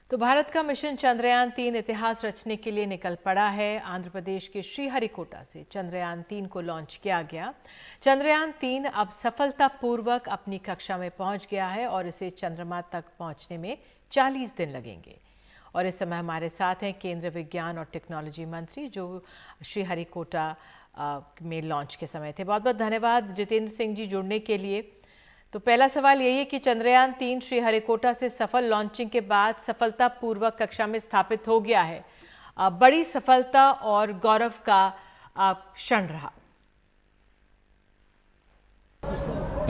तो भारत का मिशन चंद्रयान-3 इतिहास रचने के लिए निकल पड़ा है। आंध्र प्रदेश के श्रीहरिकोटा से चंद्रयान-3 को लॉन्च किया गया। चंद्रयान-3 अब सफलतापूर्वक अपनी कक्षा में पहुंच गया है और इसे चंद्रमा तक पहुंचने में 40 दिन लगेंगे। और इस समय हमारे साथ हैं केंद्रीय विज्ञान और टेक्नोलॉजी मंत्री, जो श्रीहरिकोटा में लॉन्च के समय थे। बहुत बहुत धन्यवाद जितेंद्र सिंह जी जुड़ने के लिए। तो पहला सवाल यही है कि चंद्रयान-3 श्रीहरिकोटा से सफल लॉन्चिंग के बाद सफलतापूर्वक कक्षा में स्थापित हो गया है। बड़ी सफलता और गौरव का क्षण रहा।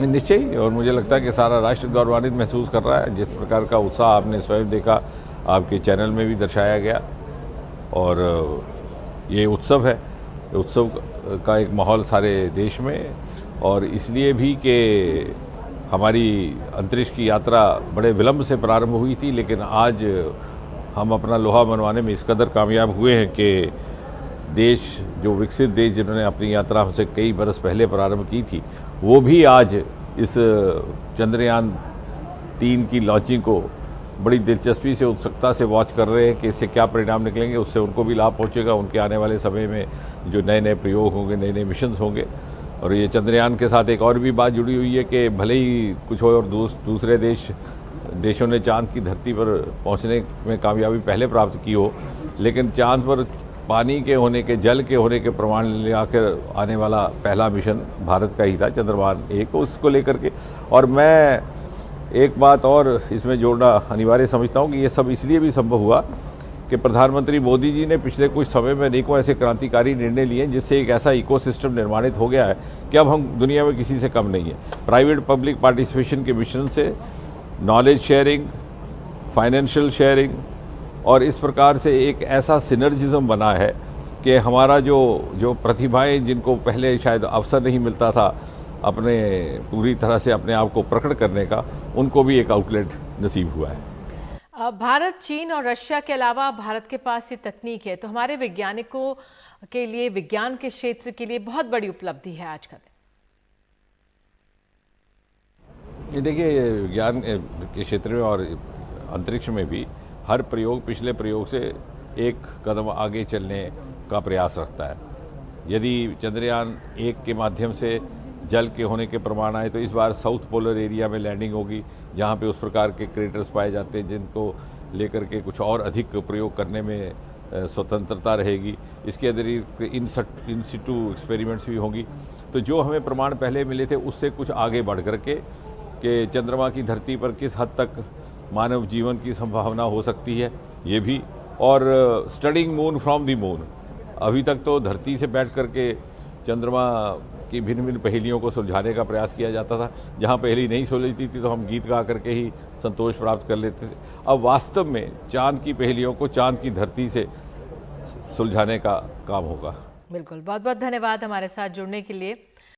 निश्चय ही, और मुझे लगता है कि सारा राष्ट्र गौरवान्वित महसूस कर रहा है। जिस प्रकार का उत्साह आपने स्वयं देखा, आपके चैनल में भी दर्शाया गया। और ये उत्सव है, उत्सव का एक माहौल सारे देश में, और इसलिए भी कि हमारी अंतरिक्ष की यात्रा बड़े विलंब से प्रारंभ हुई थी, लेकिन आज हम अपना लोहा मनवाने में इस कदर कामयाब हुए हैं कि देश, जो विकसित देश जिन्होंने अपनी यात्रा हमसे कई बरस पहले प्रारंभ की थी, वो भी आज इस चंद्रयान-3 की लॉन्चिंग को बड़ी दिलचस्पी से, उत्सुकता से वॉच कर रहे हैं कि इससे क्या परिणाम निकलेंगे। उससे उनको भी लाभ पहुंचेगा, उनके आने वाले समय में जो नए नए प्रयोग होंगे, नए नए मिशन होंगे। और ये चंद्रयान के साथ एक और भी बात जुड़ी हुई है कि भले ही कुछ हो और दूसरे देशों ने चांद की धरती पर पहुंचने में कामयाबी पहले प्राप्त की हो, लेकिन चांद पर पानी के होने के, जल के होने के प्रमाण ले आकर आने वाला पहला मिशन भारत का ही था, चंद्रयान-1, उसको लेकर के। और मैं एक बात और इसमें जोड़ना अनिवार्य समझता हूँ कि ये सब इसलिए भी संभव हुआ कि प्रधानमंत्री मोदी जी ने पिछले कुछ समय में अनेकों ऐसे क्रांतिकारी निर्णय लिए जिससे एक ऐसा इकोसिस्टम निर्माणित हो गया है कि अब हम दुनिया में किसी से कम नहीं है। प्राइवेट पब्लिक पार्टिसिपेशन के मिशन से नॉलेज शेयरिंग, फाइनेंशियल शेयरिंग, और इस प्रकार से एक ऐसा सिनर्जिज्म बना है कि हमारा जो प्रतिभाएं, जिनको पहले शायद अवसर नहीं मिलता था अपने पूरी तरह से अपने आप को प्रकट करने का, उनको भी एक आउटलेट नसीब हुआ है। भारत, चीन और रशिया के अलावा भारत के पास ये तकनीक है, तो हमारे वैज्ञानिकों के लिए, विज्ञान के क्षेत्र के लिए बहुत बड़ी उपलब्धि है आज का दिन। देखिए, विज्ञान के क्षेत्र में और अंतरिक्ष में भी हर प्रयोग पिछले प्रयोग से एक कदम आगे चलने का प्रयास रखता है। यदि चंद्रयान-1 के माध्यम से जल के होने के प्रमाण आए, तो इस बार साउथ पोलर एरिया में लैंडिंग होगी, जहां पे उस प्रकार के क्रेटर्स पाए जाते हैं जिनको लेकर के कुछ और अधिक प्रयोग करने में स्वतंत्रता रहेगी। इसके अतिरिक्त इन सिटू एक्सपेरिमेंट्स भी होंगी। तो जो हमें प्रमाण पहले मिले थे उससे कुछ आगे बढ़ करके कि चंद्रमा की धरती पर किस हद तक मानव जीवन की संभावना हो सकती है, ये भी। और studying moon from the moon, अभी तक तो धरती से बैठ करके चंद्रमा की भिन्न भिन्न पहेलियों को सुलझाने का प्रयास किया जाता था। जहां पहेली नहीं सुलझती थी तो हम गीत गा करके ही संतोष प्राप्त कर लेते थे। अब वास्तव में चांद की पहेलियों को चांद की धरती से सुलझाने का काम होगा। बिल्कुल, बहुत बहुत धन्यवाद हमारे साथ जुड़ने के लिए।